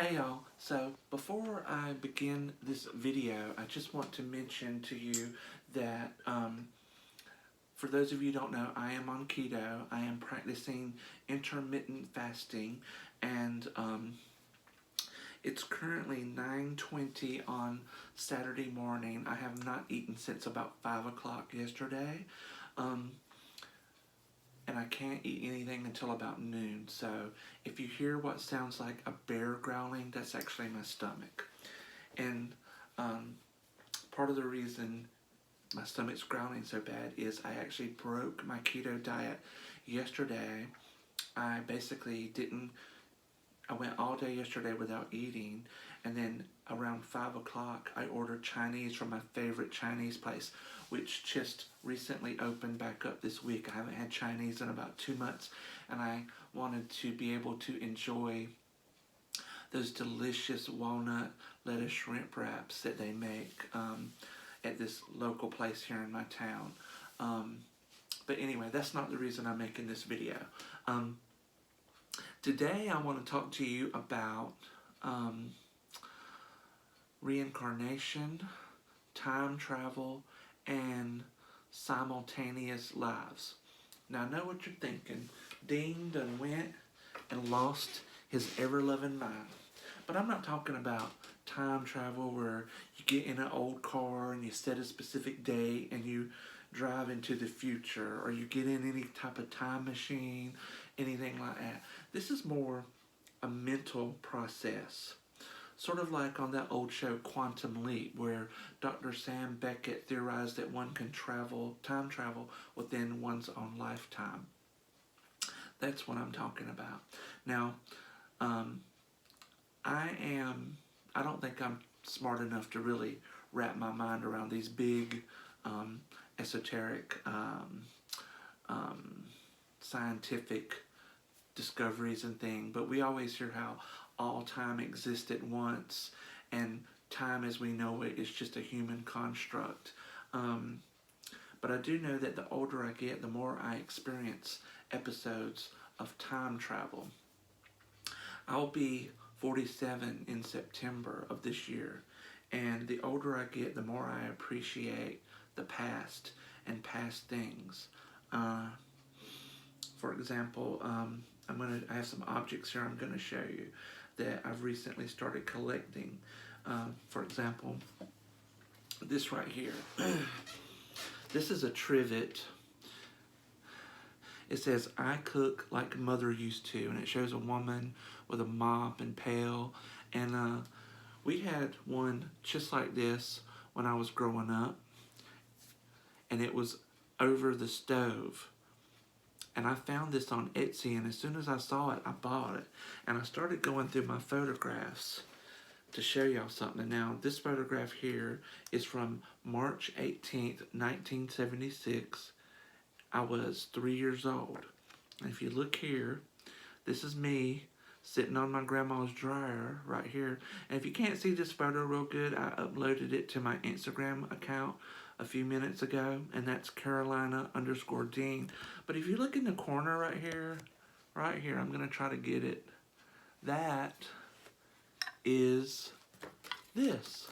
Hey y'all, so before I begin this video, I just want to mention to you that for those of you who don't know, I am on keto. I am practicing intermittent fasting, and it's currently 9:20 on Saturday morning. I have not eaten since about 5 o'clock yesterday. Um, and I can't eat anything until about noon. So if you hear what sounds like a bear growling, that's actually my stomach. And part of the reason my stomach's growling so bad is I actually broke my keto diet yesterday. I basically I went all day yesterday without eating, and then around 5 o'clock I ordered Chinese from my favorite Chinese place, which just recently opened back up this week. I haven't had Chinese in about 2 months, and I wanted to be able to enjoy those delicious walnut lettuce shrimp wraps that they make at this local place here in my town. But anyway, that's not the reason I'm making this video. Today I want to talk to you about reincarnation, time travel, and simultaneous lives. Now I know what you're thinking. Dean done went and lost his ever-loving mind. But I'm not talking about time travel where you get in an old car and you set a specific date and you drive into the future, or you get in any type of time machine, anything like that. This is more a mental process. Sort of like on that old show Quantum Leap, where Dr. Sam Beckett theorized that one can time travel within one's own lifetime. That's what I'm talking about. Now, I don't think I'm smart enough to really wrap my mind around these big, esoteric, scientific discoveries and things, but we always hear how all time existed once, and time as we know it is just a human construct. But I do know that the older I get, the more I experience episodes of time travel. I'll be 47 in September of this year, and the older I get, the more I appreciate the past and past things. For example, I have some objects here I'm going to show you that I've recently started collecting. For example, this right here. This is a trivet. It says, "I cook like mother used to," and it shows a woman with a mop and pail. And we had one just like this when I was growing up, and it was over the stove. And I found this on Etsy, and as soon as I saw it, I bought it. And I started going through my photographs to show y'all something. Now, this photograph here is from March 18th, 1976. I was 3 years old. And if you look here, this is me sitting on my grandma's dryer right here. And if you can't see this photo real good, I uploaded it to my Instagram account a few minutes ago, and that's Carolina_Dean. But if you look in the corner right here, I'm going to try to get it. That is this.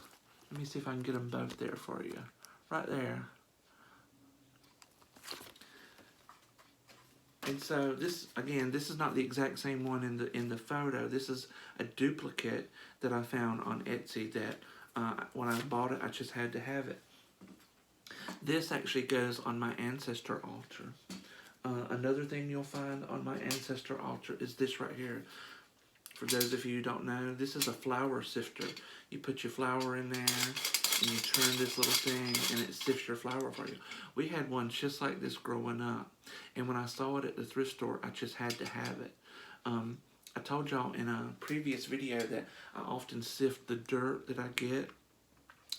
Let me see if I can get them both there for you. Right there. And so this, again, this is not the exact same one in the photo. This is a duplicate that I found on Etsy that when I bought it, I just had to have it. This actually goes on my ancestor altar. Another thing you'll find on my ancestor altar is this right here. For those of you who don't know, this is a flour sifter. You put your flour in there, and you turn this little thing, and it sifts your flour for you. We had one just like this growing up, and when I saw it at the thrift store, I just had to have it. I told y'all in a previous video that I often sift the dirt that I get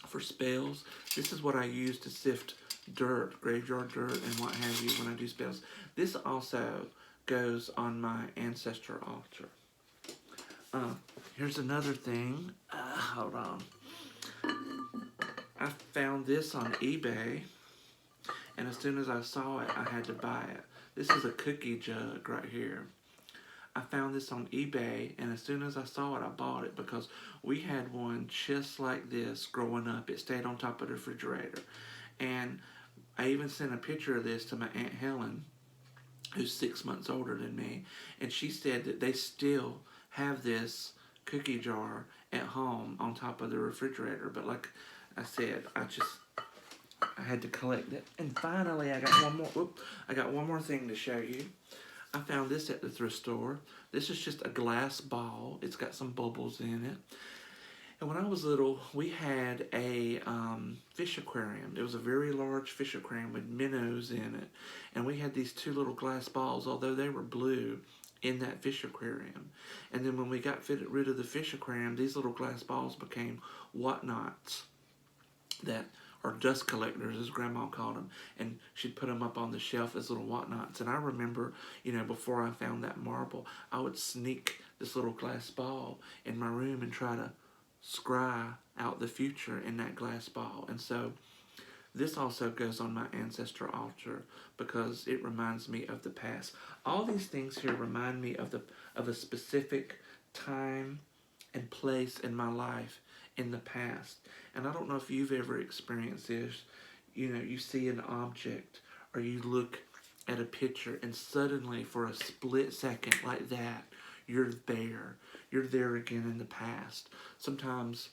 for spells. This is what I use to sift dirt, graveyard dirt, and what have you when I do spells. This also goes on my ancestor altar. Here's another thing. Hold on. I found this on eBay, and as soon as I saw it, I had to buy it. This is a cookie jug right here. I found this on eBay, and as soon as I saw it, I bought it because we had one just like this growing up. It stayed on top of the refrigerator. And I even sent a picture of this to my Aunt Helen, who's 6 months older than me, and she said that they still have this cookie jar at home on top of the refrigerator. But like I said, I had to collect it. And finally, I got one more. I got one more thing to show you. I found this at the thrift store. This is just a glass ball. It's got some bubbles in it. And when I was little, we had a fish aquarium. It was a very large fish aquarium with minnows in it. And we had these two little glass balls, although they were blue, in that fish aquarium. And then when we got rid of the fish aquarium, these little glass balls became whatnots, that or dust collectors, as Grandma called them, and she'd put them up on the shelf as little whatnots. And I remember, before I found that marble, I would sneak this little glass ball in my room and try to scry out the future in that glass ball. And so this also goes on my ancestor altar because it reminds me of the past. All these things here remind me of a specific time and place in my life in the past. And I don't know if you've ever experienced this. You see an object or you look at a picture and suddenly for a split second like that, you're there. You're there again in the past. Sometimes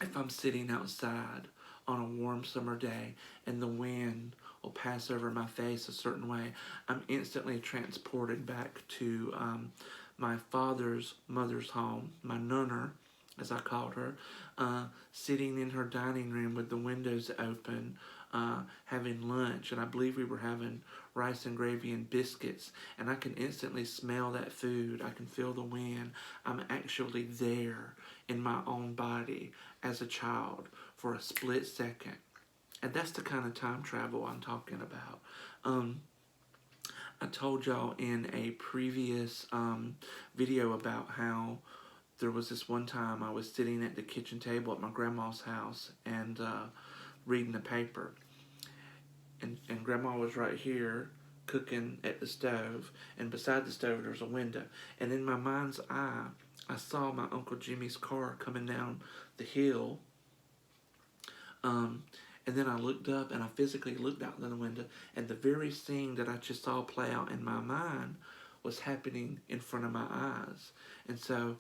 if I'm sitting outside on a warm summer day and the wind will pass over my face a certain way, I'm instantly transported back to my father's mother's home, my nunner, as I called her, sitting in her dining room with the windows open, having lunch. And I believe we were having rice and gravy and biscuits. And I can instantly smell that food. I can feel the wind. I'm actually there in my own body as a child for a split second. And that's the kind of time travel I'm talking about. I told y'all in a previous video about how there was this one time I was sitting at the kitchen table at my grandma's house and reading the paper. And Grandma was right here cooking at the stove, and beside the stove there's a window. And in my mind's eye, I saw my Uncle Jimmy's car coming down the hill. And then I looked up and I physically looked out the window, and the very scene that I just saw play out in my mind was happening in front of my eyes. And so,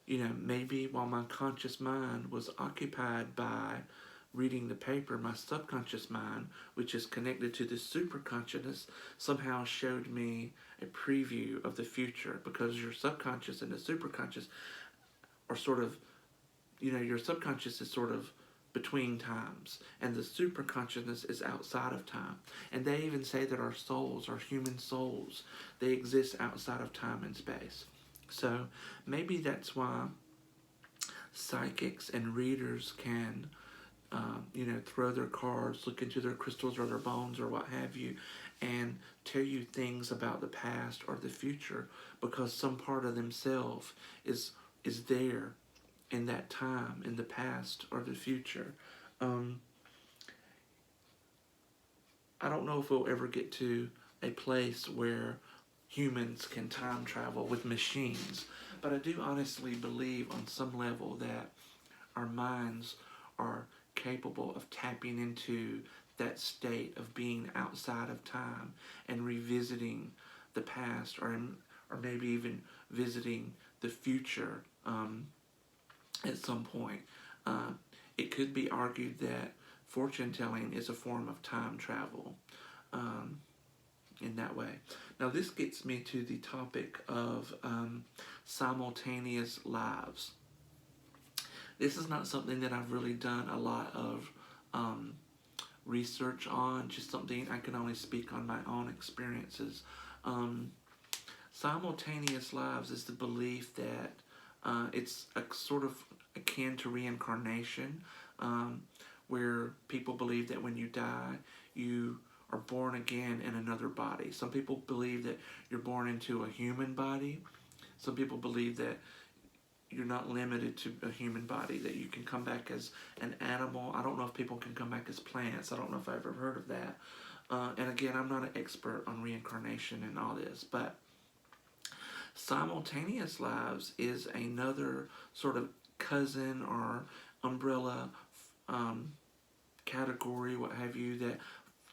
maybe while my conscious mind was occupied by reading the paper, my subconscious mind, which is connected to the superconsciousness, somehow showed me a preview of the future, because your subconscious and the superconscious are sort of, your subconscious is sort of between times, and the superconsciousness is outside of time. And they even say that our souls, our human souls, they exist outside of time and space. So maybe that's why psychics and readers can, throw their cards, look into their crystals or their bones or what have you, and tell you things about the past or the future, because some part of themselves is there in that time, in the past or the future. I don't know if we'll ever get to a place where humans can time travel with machines, but I do honestly believe on some level that our minds are capable of tapping into that state of being outside of time and revisiting the past, or maybe even visiting the future at some point. It could be argued that fortune telling is a form of time travel in that way. Now this gets me to the topic of simultaneous lives. This is not something that I've really done a lot of research on, just something I can only speak on my own experiences. Simultaneous lives is the belief that it's a sort of akin to reincarnation, where people believe that when you die, you are born again in another body. Some people believe that you're born into a human body. Some people believe that you're not limited to a human body, that you can come back as an animal. I don't know if people can come back as plants. I don't know if I've ever heard of that. And again, I'm not an expert on reincarnation and all this, but Simultaneous lives is another sort of cousin or umbrella um, category, what have you,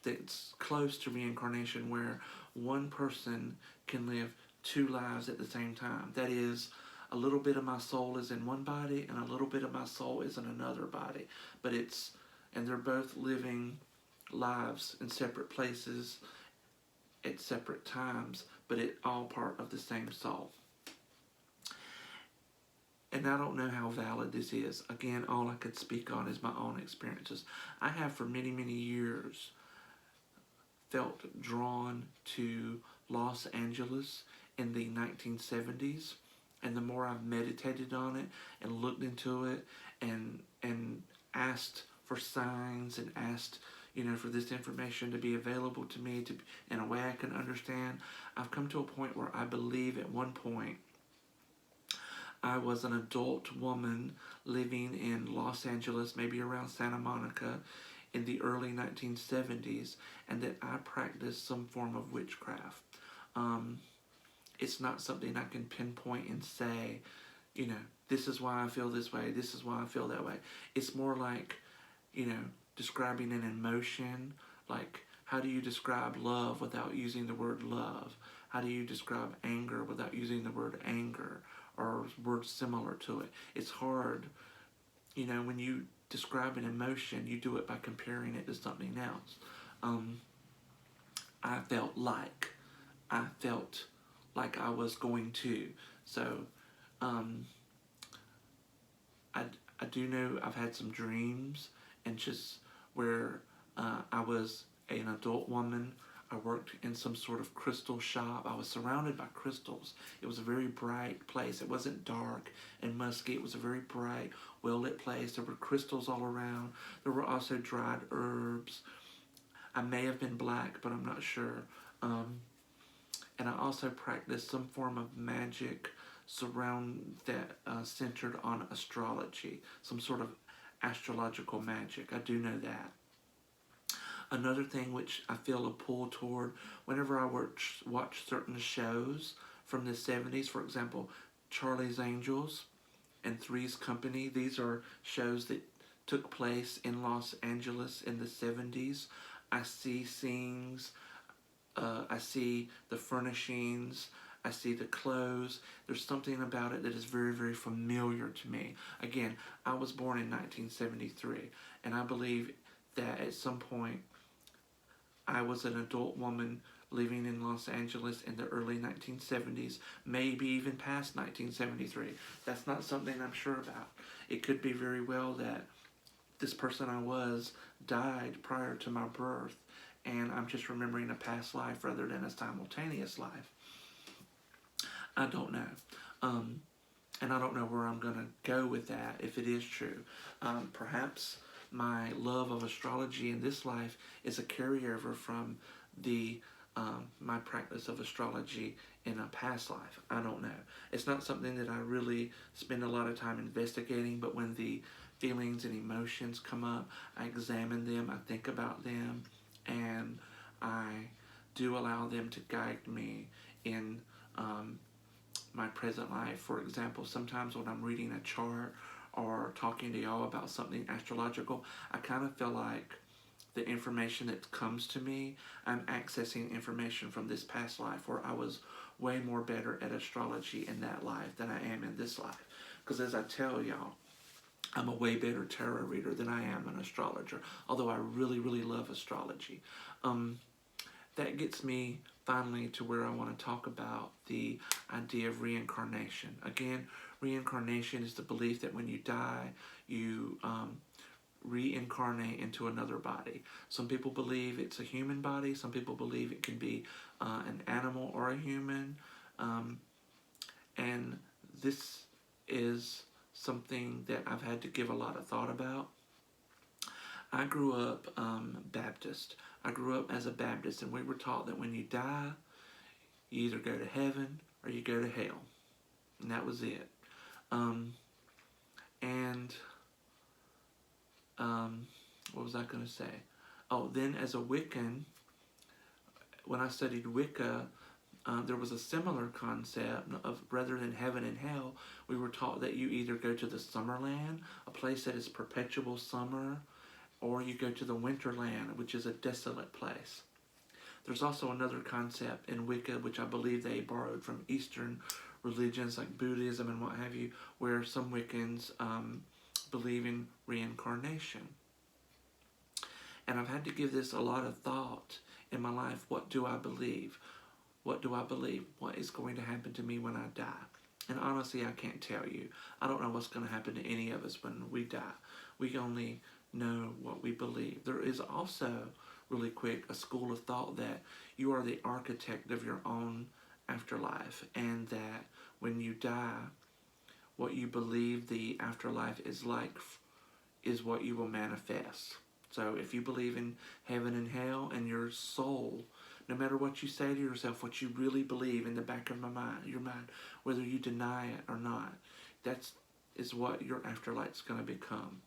that's close to reincarnation, where one person can live two lives at the same time. That is, a little bit of my soul is in one body and a little bit of my soul is in another body. And they're both living lives in separate places at separate times, but it all part of the same soul. And I don't know how valid this is. Again, all I could speak on is my own experiences. I have for many, many years felt drawn to Los Angeles in the 1970s. And the more I've meditated on it and looked into it and asked for signs and asked, for this information to be available to me in a way I can understand, I've come to a point where I believe at one point I was an adult woman living in Los Angeles, maybe around Santa Monica, in the early 1970s, and that I practiced some form of witchcraft. It's not something I can pinpoint and say, this is why I feel this way, this is why I feel that way. It's more like, describing an emotion, like how do you describe love without using the word love? How do you describe anger without using the word anger or words similar to it? It's hard, when you describe an emotion, you do it by comparing it to something else. I felt like I was going to. So, I do know I've had some dreams and just where I was an adult woman. I worked in some sort of crystal shop. I was surrounded by crystals. It was a very bright place. It wasn't dark and musky. It was a very bright, well-lit place. There were crystals all around. There were also dried herbs. I may have been black, but I'm not sure. And I also practiced some form of magic centered on astrology, some sort of astrological magic. I do know that. Another thing which I feel a pull toward whenever I watch certain shows from the 70s, for example, Charlie's Angels and Three's Company. These are shows that took place in Los Angeles in the 70s. I see scenes, I see the furnishings, I see the clothes. There's something about it that is very, very familiar to me. Again, I was born in 1973, and I believe that at some point I was an adult woman living in Los Angeles in the early 1970s, maybe even past 1973. That's not something I'm sure about. It could be very well that this person I was died prior to my birth, and I'm just remembering a past life rather than a simultaneous life. I don't know. And I don't know where I'm going to go with that if it is true. Perhaps my love of astrology in this life is a carryover from my practice of astrology in a past life. I don't know. It's not something that I really spend a lot of time investigating, but when the feelings and emotions come up, I examine them, I think about them, and I do allow them to guide me in my present life. For example, sometimes when I'm reading a chart or talking to y'all about something astrological, I kind of feel like the information that comes to me, I'm accessing information from this past life where I was way more better at astrology in that life than I am in this life. Because as I tell y'all, I'm a way better tarot reader than I am an astrologer, although I really, really love astrology. That gets me finally to where I want to talk about the idea of reincarnation. Again, reincarnation is the belief that when you die, you reincarnate into another body. Some people believe it's a human body. Some people believe it can be an animal or a human. And this is something that I've had to give a lot of thought about. I grew up Baptist. I grew up as a Baptist, and we were taught that when you die, you either go to heaven or you go to hell. And that was it. What was I going to say? Oh, then as a Wiccan, when I studied Wicca, there was a similar concept of, rather than heaven and hell, we were taught that you either go to the summer land, a place that is perpetual summer, or you go to the winter land, which is a desolate place. There's also another concept in Wicca, which I believe they borrowed from Eastern religions like Buddhism and what have you, where some Wiccans believe in reincarnation. And I've had to give this a lot of thought in my life. What do I believe? What do I believe? What is going to happen to me when I die? And honestly, I can't tell you. I don't know what's going to happen to any of us when we die. We only know what we believe. There is also, really quick, a school of thought that you are the architect of your own afterlife, and that when you die, what you believe the afterlife is like is what you will manifest. So if you believe in heaven and hell and your soul, no matter what you say to yourself, what you really believe in the back of your mind, whether you deny it or not, that is what your afterlife's going to become.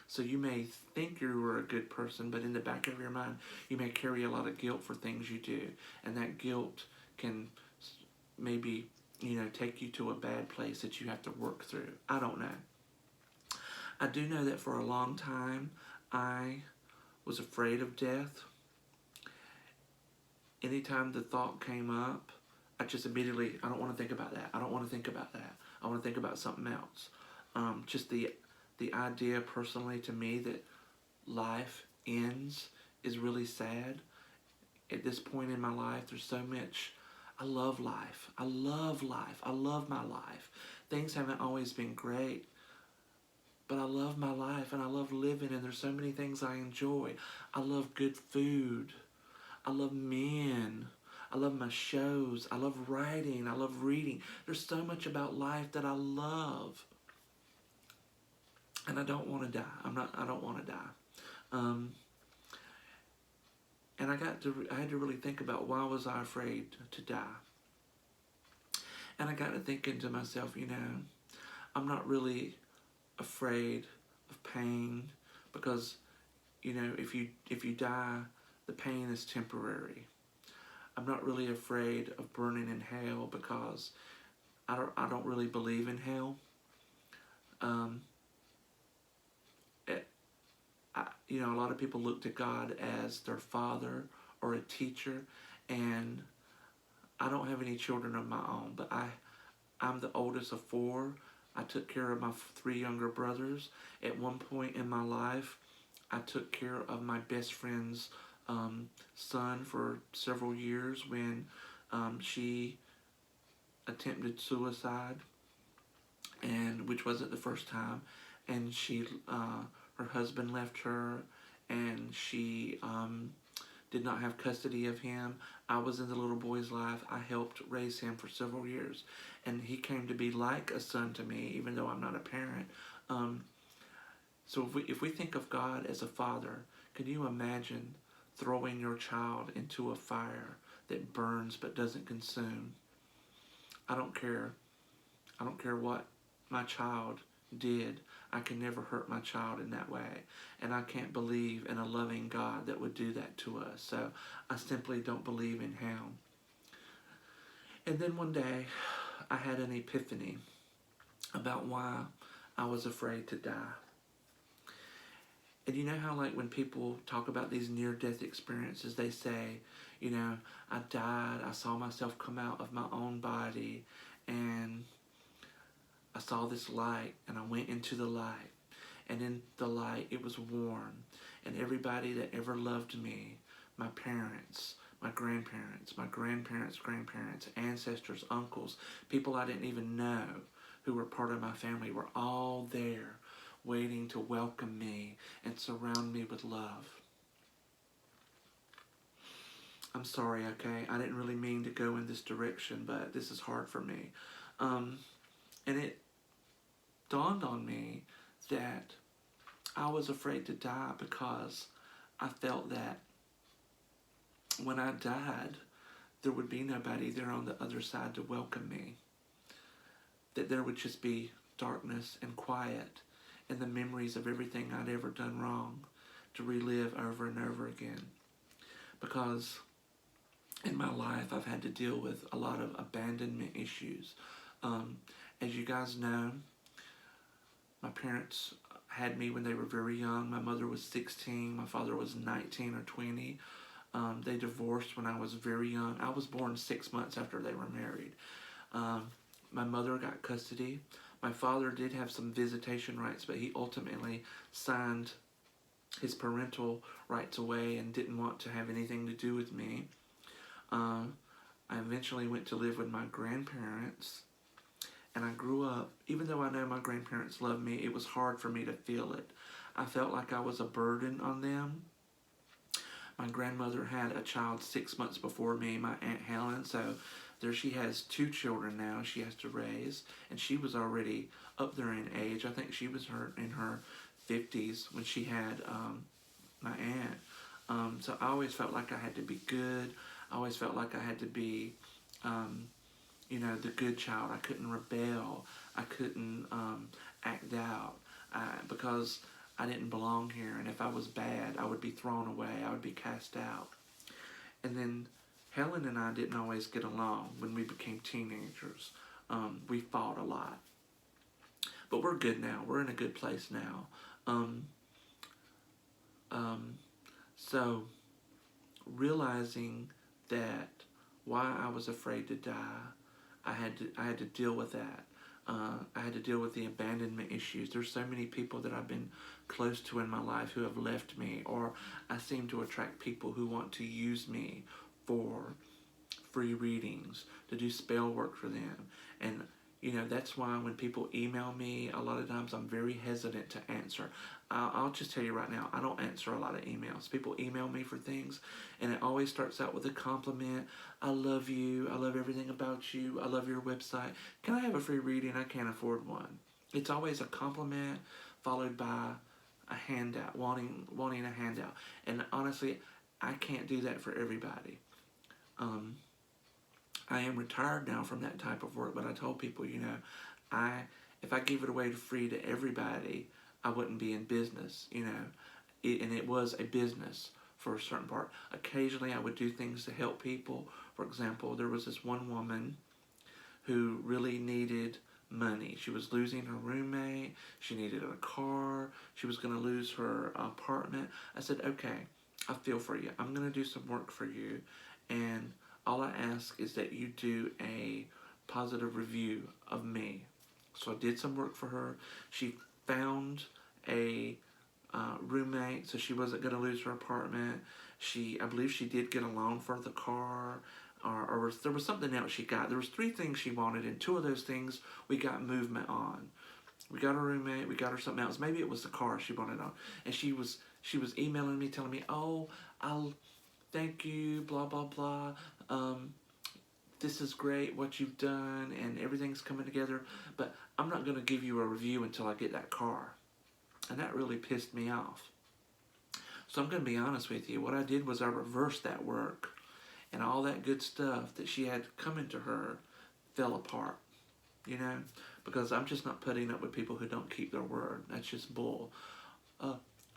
So you may think you were a good person, but in the back of your mind, you may carry a lot of guilt for things you do. And that guilt can maybe, take you to a bad place that you have to work through. I don't know. I do know that for a long time, I was afraid of death. Anytime the thought came up, I just immediately, I don't want to think about that. I don't want to think about that. I want to think about something else. Just the idea personally to me that life ends is really sad. At this point in my life, there's so much. I love life. I love life. I love my life. Things haven't always been great, but I love my life and I love living, and there's so many things I enjoy. I love good food. I love men. I love my shows. I love writing. I love reading. There's so much about life that I love. And I don't want to die. I don't want to die. And I had to really think about, why was I afraid to die? And I got to thinking to myself, I'm not really afraid of pain, because, if you die, the pain is temporary. I'm not really afraid of burning in hell, because I don't really believe in hell. A lot of people look to God as their father or a teacher, and I don't have any children of my own, but I'm the oldest of 4. I took care of my 3 younger brothers. At one point in my life, I took care of my best friend's son for several years when she attempted suicide, and which wasn't the first time, and her husband left her, and she did not have custody of him. I was in the little boy's life. I helped raise him for several years, and he came to be like a son to me, even though I'm not a parent. So if we think of God as a father, can you imagine throwing your child into a fire that burns but doesn't consume? I don't care what my child did. I can never hurt my child in that way. And I can't believe in a loving God that would do that to us. So I simply don't believe in hell. And then one day, I had an epiphany about why I was afraid to die. And you know how, like, when people talk about these near-death experiences, they say, I died, I saw myself come out of my own body, and I saw this light, and I went into the light. And in the light, it was warm. And everybody that ever loved me, my parents, my grandparents, grandparents, ancestors, uncles, people I didn't even know who were part of my family, were all there waiting to welcome me and surround me with love. I'm sorry, okay? I didn't really mean to go in this direction, but this is hard for me. And it dawned on me that I was afraid to die because I felt that when I died, there would be nobody there on the other side to welcome me. That there would just be darkness and quiet and the memories of everything I'd ever done wrong to relive over and over again. Because in my life, I've had to deal with a lot of abandonment issues. Um, as you guys know, my parents had me when they were very young. My mother was 16, my father was 19 or 20. They divorced when I was very young. I was born 6 months after they were married. Um, my mother got custody. My father did have some visitation rights, but he ultimately signed his parental rights away and didn't want to have anything to do with me. I eventually went to live with my grandparents, and I grew up. Even though I know my grandparents loved me, it was hard for me to feel it. I felt like I was a burden on them. My grandmother had a child 6 months before me, my Aunt Helen, so there she has 2 children now she has to raise, and she was already up there in age. I think she was in her 50s when she had my aunt. So I always felt like I had to be good. I always felt like I had to be, the good child. I couldn't rebel. I couldn't act out because I didn't belong here. And if I was bad, I would be thrown away. I would be cast out. And then Helen and I didn't always get along when we became teenagers. We fought a lot. But we're good now. We're in a good place now. Um, um, so realizing that why I was afraid to die, I had to deal with that. I had to deal with the abandonment issues. There's so many people that I've been close to in my life who have left me, or I seem to attract people who want to use me for free readings, to do spell work for them. And that's why when people email me, a lot of times I'm very hesitant to answer. I'll just tell you right now, I don't answer a lot of emails. People email me for things, and it always starts out with a compliment. I love you. I love everything about you. I love your website. Can I have a free reading? I can't afford one. It's always a compliment followed by a handout, wanting a handout. And honestly, I can't do that for everybody. I am retired now from that type of work, but I told people, if I gave it away free to everybody, I wouldn't be in business, and it was a business for a certain part. Occasionally I would do things to help people. For example, there was this one woman who really needed money. She was losing her roommate. She needed a car. She was going to lose her apartment. I said, okay, I feel for you. I'm going to do some work for you, and all I ask is that you do a positive review of me. So I did some work for her. She found a roommate, so she wasn't going to lose her apartment. I believe she did get a loan for the car, or there was something else she got. There was 3 things she wanted, and 2 of those things we got movement on. We got a roommate, we got her something else. Maybe it was the car she wanted on. And she was emailing me, telling me, oh, I'll thank you, blah, blah, blah. This is great, what you've done, and everything's coming together, but I'm not going to give you a review until I get that car. And that really pissed me off. So I'm going to be honest with you. What I did was I reversed that work, and all that good stuff that she had coming to her fell apart, because I'm just not putting up with people who don't keep their word. That's just bull.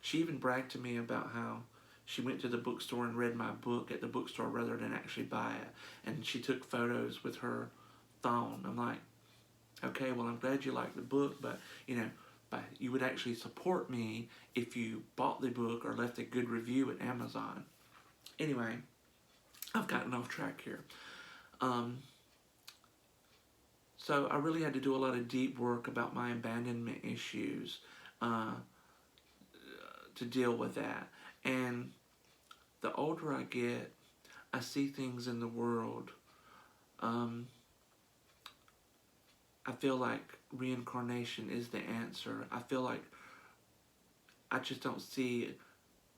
She even bragged to me about how she went to the bookstore and read my book at the bookstore rather than actually buy it. And she took photos with her phone. I'm like, okay, well, I'm glad you like the book, but you would actually support me if you bought the book or left a good review at Amazon. Anyway, I've gotten off track here. So I really had to do a lot of deep work about my abandonment issues to deal with that. And the older I get, I see things in the world. I feel like reincarnation is the answer. I feel like I just don't see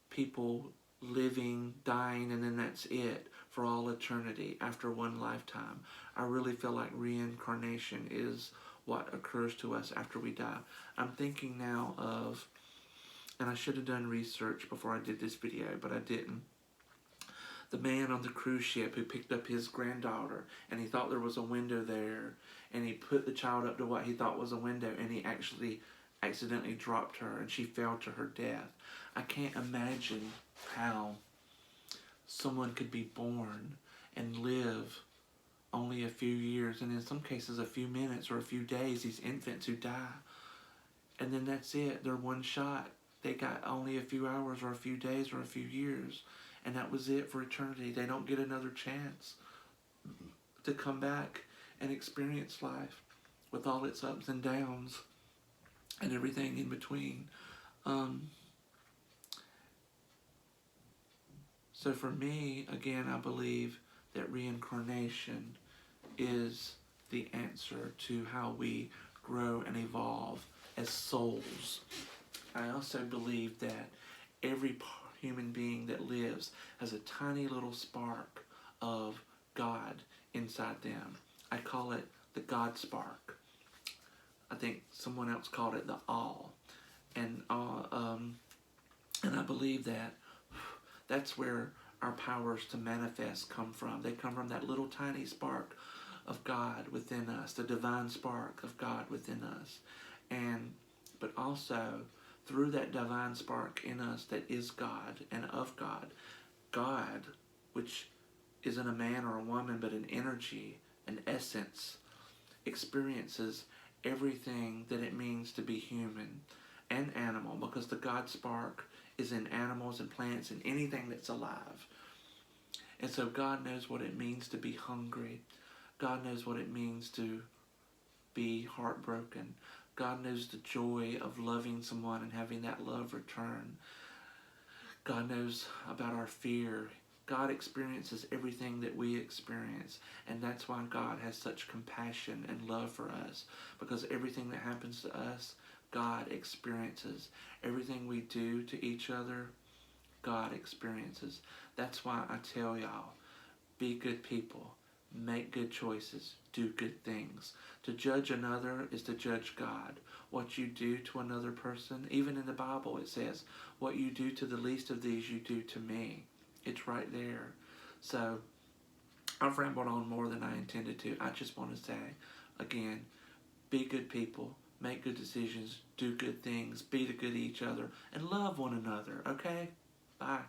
people living, dying, and then that's it for all eternity after one lifetime. I really feel like reincarnation is what occurs to us after we die. I'm thinking now of, and I should have done research before I did this video, but I didn't. The man on the cruise ship who picked up his granddaughter, and he thought there was a window there, and he put the child up to what he thought was a window, and he actually accidentally dropped her, and she fell to her death. I can't imagine how someone could be born and live only a few years, and in some cases a few minutes or a few days, these infants who die. And then that's it. They're one shot. They got only a few hours or a few days or a few years. And that was it for eternity. They don't get another chance to come back and experience life with all its ups and downs and everything in between. So for me, again, I believe that reincarnation is the answer to how we grow and evolve as souls. I also believe that every human being that lives has a tiny little spark of God inside them. I call it the God spark. I think someone else called it the all. And I believe that that's where our powers to manifest come from. They come from that little tiny spark of God within us, the divine spark of God within us. But also through that divine spark in us that is God and of God, God, which isn't a man or a woman, but an energy, an essence, experiences everything that it means to be human and animal, because the God spark is in animals and plants and anything that's alive. And so God knows what it means to be hungry. God knows what it means to be heartbroken. God knows the joy of loving someone and having that love return. God knows about our fear. God experiences everything that we experience. And that's why God has such compassion and love for us. Because everything that happens to us, God experiences. Everything we do to each other, God experiences. That's why I tell y'all, be good people. Make good choices. Do good things. To judge another is to judge God. What you do to another person, even in the Bible it says, what you do to the least of these you do to me. It's right there. So, I've rambled on more than I intended to. I just want to say, again, be good people. Make good decisions. Do good things. Be good to each other. And love one another. Okay? Bye.